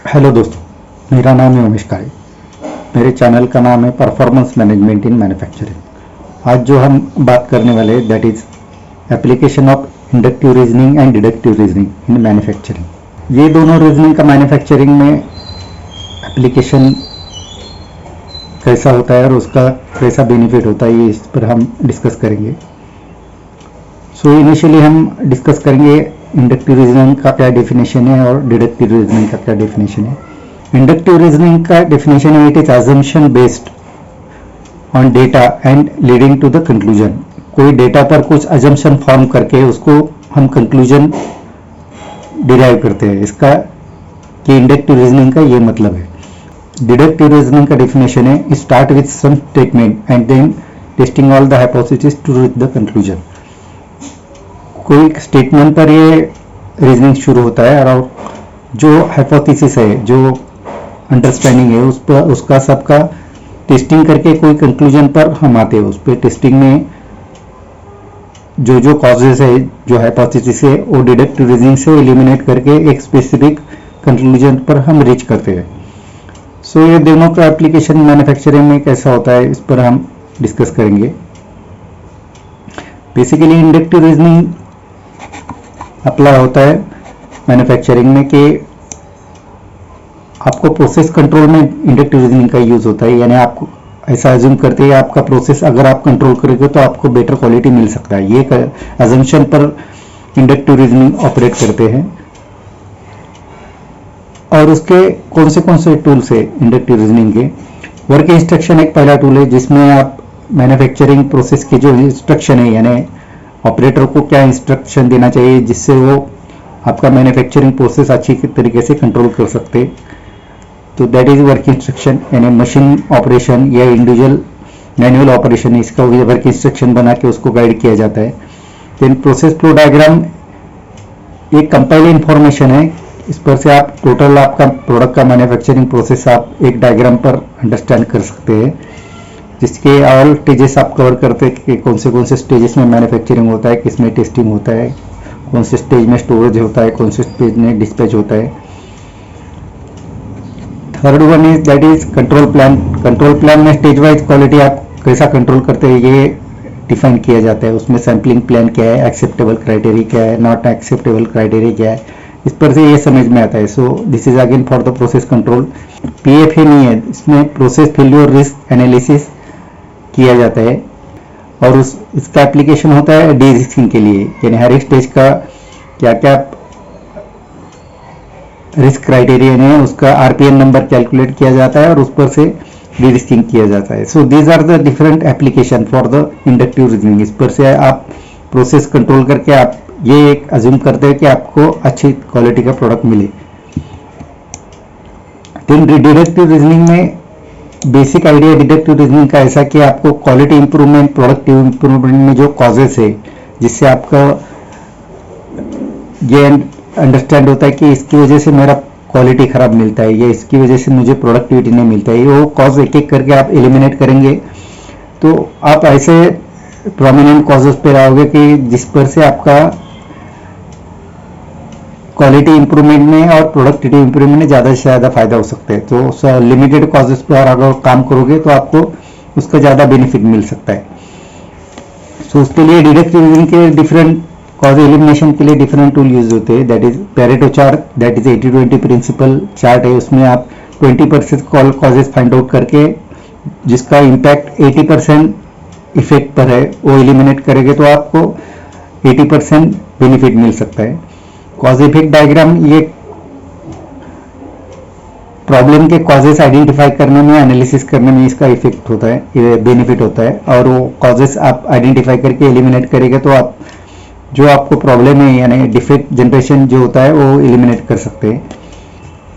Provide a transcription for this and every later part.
Hello दोस्तों, मेरा नाम है उमेश कारे। मेरे चैनल का नाम है परफॉर्मेंस मैनेजमेंट इन मैन्युफैक्चरिंग। आज जो हम बात करने वाले हैं that is application of inductive reasoning and deductive reasoning in manufacturing. ये दोनों रीजनिंग का मैन्युफैक्चरिंग में एप्लीकेशन कैसा होता है और उसका कैसा बेनिफिट होता है, ये इस पर हम डिस्कस करेंगे। सो इनिशियली हम डिस्कस करेंगे इंडक्टिव रीजनिंग का क्या डेफिनेशन है और डिडक्टिव रीजनिंग का क्या डेफिनेशन है। इंडक्टिव रीजनिंग का डेफिनेशन है it is assumption based on data and leading to the conclusion. कोई डेटा पर कुछ अजम्पशन फॉर्म करके उसको हम कंक्लूजन डिराइव करते हैं। इसका कि इंडक्टिव रीजनिंग का ये मतलब है। डिडक्टिव रीजनिंग का डेफिनेशन है start with some statement and then testing all the hypothesis to reach the conclusion. कोई स्टेटमेंट पर ये रीजनिंग शुरू होता है और जो हाइपोथेसिस है, जो अंडरस्टैंडिंग है, उस पर उसका सबका टेस्टिंग करके कोई कंक्लूजन पर हम आते हैं। उस पर टेस्टिंग में जो जो कॉजेज है, जो हाइपोथेसिस है, वो डिडक्टिव रीजनिंग से एलिमिनेट करके एक स्पेसिफिक कंक्लूजन पर हम रीच करते हैं। सो ये दोनों का एप्लीकेशन मैन्युफैक्चरिंग में कैसा होता है, इस पर हम डिस्कस करेंगे। बेसिकली इंडक्टिव रीजनिंग अप्लाई होता है मैन्युफैक्चरिंग में कि आपको प्रोसेस कंट्रोल में इंडक्टिव रीजनिंग का यूज होता है। यानी आपको ऐसा अज्यूम करते हैं आपका प्रोसेस अगर आप कंट्रोल करोगे तो आपको बेटर क्वालिटी मिल सकता है। ये अजम्पशन पर इंडक्टिव रीजनिंग ऑपरेट करते हैं। और उसके कौन से टूल्स है इंडक्टिव रीजनिंग के। वर्क इंस्ट्रक्शन एक पहला टूल है जिसमें आप मैन्युफैक्चरिंग प्रोसेस की जो इंस्ट्रक्शन है, यानी ऑपरेटर को क्या इंस्ट्रक्शन देना चाहिए जिससे वो आपका मैन्युफैक्चरिंग प्रोसेस अच्छी तरीके से कंट्रोल कर सकते। तो दैट इज वर्क इंस्ट्रक्शन। यानी मशीन ऑपरेशन या इंडिविजुअल मैनुअल ऑपरेशन, इसका वर्क इंस्ट्रक्शन बना के उसको गाइड किया जाता है। देन प्रोसेस फ्लो डायग्राम एक कंपाइल इंफॉर्मेशन है। इस पर से आप टोटल आपका प्रोडक्ट का मैन्युफैक्चरिंग प्रोसेस आप एक डायग्राम पर अंडरस्टैंड कर सकते हैं, जिसके ऑल स्टेजेस आप कवर करते हैं कि कौन से स्टेजेस में मैन्युफैक्चरिंग होता है, किस में टेस्टिंग होता है, कौन से स्टेज में स्टोरेज होता है, कौन से स्टेज में डिस्पैच होता है। Third one is that is control plan. Control plan में स्टेज वाइज क्वालिटी आप कैसा कंट्रोल करते हैं ये डिफाइन किया जाता है। उसमें सैम्पलिंग प्लान क्या है, एक्सेप्टेबल क्राइटेरिया क्या है, नॉट एक्सेप्टेबल क्राइटेरिया क्या है, इस पर से ये समझ में आता है। So this is again for the process control. PFA नहीं है, इसमें प्रोसेस फेल्योर रिस्क एनालिसिस किया जाता है और इसका एप्लीकेशन होता है डी रिस्किंग के लिए। यानी हर एक स्टेज का क्या क्या रिस्क क्राइटेरिया है उसका आरपीएन नंबर कैलकुलेट किया जाता है और उस पर से डी रिस्किंग किया जाता है। So these are the different application for the inductive reasoning. इस पर से आप प्रोसेस कंट्रोल करके आप ये एक अज्यूम करते हैं कि आपको अच्छी क्वालिटी का प्रोडक्ट मिले। देन डिडक्टिव रीजनिंग में बेसिक आइडिया डिडक्टिव रीजनिंग का ऐसा कि आपको क्वालिटी इंप्रूवमेंट, प्रोडक्टिव इंप्रूवमेंट में जो कॉजेस है जिससे आपका ये अंडरस्टैंड होता है कि इसकी वजह से मेरा क्वालिटी खराब मिलता है या इसकी वजह से मुझे प्रोडक्टिविटी नहीं मिलता है, वो कॉज एक एक करके आप एलिमिनेट करेंगे तो आप ऐसे प्रोमिनेंट कॉजेस पे आओगे कि जिस पर से आपका क्वालिटी इंप्रूवमेंट में और प्रोडक्टिविटी इंप्रूवमेंट में ज़्यादा से ज़्यादा फायदा हो सकता है। तो लिमिटेड कॉजेस पर अगर काम करोगे तो आपको उसका ज़्यादा बेनिफिट मिल सकता है। सो उसके लिए डिडक्टिव रीजनिंग के डिफरेंट कॉज एलिमिनेशन के लिए डिफरेंट टूल यूज होते हैं। That is Pareto chart, that is 80-20 principle chart है। उसमें आप 20% कॉजेस फाइंड आउट करके जिसका इम्पैक्ट 80% इफेक्ट पर है वो एलिमिनेट करेंगे तो आपको 80% बेनिफिट मिल सकता है। कॉज इफेक्ट डायग्राम ये प्रॉब्लम के कॉजेस आइडेंटिफाई करने में, एनालिसिस करने में इसका इफेक्ट होता है, ये बेनिफिट होता है। और वो कॉजेस आप आइडेंटिफाई करके एलिमिनेट करेंगे तो आप जो आपको प्रॉब्लम है यानी डिफेक्ट जनरेशन जो होता है वो एलिमिनेट कर सकते हैं।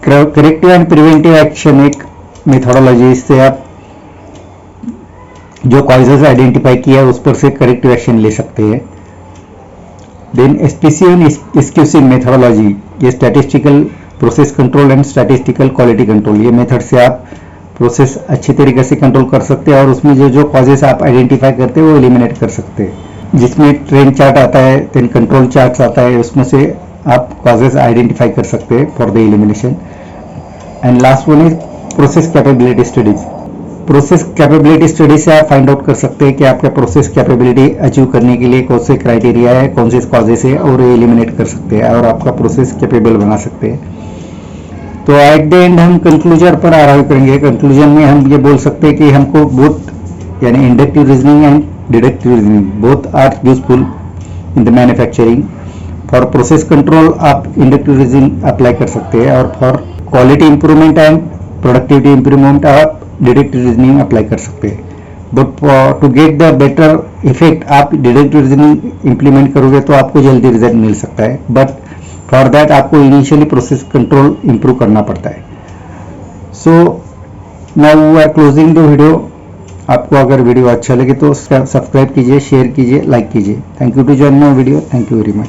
करेक्टिव एंड प्रिवेंटिव एक्शन एक मेथोडोलॉजी, इससे आप जो कॉजेस आइडेंटिफाई किया उस पर से करेक्टिव एक्शन ले सकते हैं। देन एसपीसी एंड एक्सक्यूसिव मेथोडोलॉजी, ये statistical process control and statistical quality control, ये मेथड से आप प्रोसेस अच्छी तरीके से कंट्रोल कर सकते हैं और उसमें जो जो कॉजेस आप आइडेंटिफाई करते हैं वो एलिमिनेट कर सकते हैं। जिसमें ट्रेंड चार्ट आता है, देन कंट्रोल चार्ट्स आता है, उसमें से आप कॉजेस आइडेंटिफाई कर सकते हैं for the elimination. And last one is process capability studies. Process capability study से आप फाइंड आउट कर सकते हैं कि आपका प्रोसेस कैपेबिलिटी अचीव करने के लिए कौन से क्राइटेरिया है, कौन से कॉजेस है, और ये एलिमिनेट कर सकते हैं और आपका प्रोसेस कैपेबल बना सकते हैं। तो एट द एंड हम कंक्लूजन पर अराइव करेंगे। कंक्लूजन में हम ये बोल सकते हैं कि हमको बोथ यानी inductive reasoning and deductive reasoning both are useful in the manufacturing. For process control आप इंडक्टिव रीजनिंग अप्लाई कर सकते हैं और for quality improvement and productivity improvement आप डिडक्टिव रीजनिंग अप्लाई कर सकते हैं। But to get the better effect आप डिडक्टिव रीजनिंग इंप्लीमेंट करोगे तो आपको जल्दी रिजल्ट मिल सकता है, बट फॉर दैट आपको इनिशियली प्रोसेस कंट्रोल इंप्रूव करना पड़ता है। So now we are closing the video. आपको अगर वीडियो अच्छा लगे तो सब्सक्राइब कीजिए, शेयर कीजिए, लाइक कीजिए। Thank you to join my video. Thank you very much.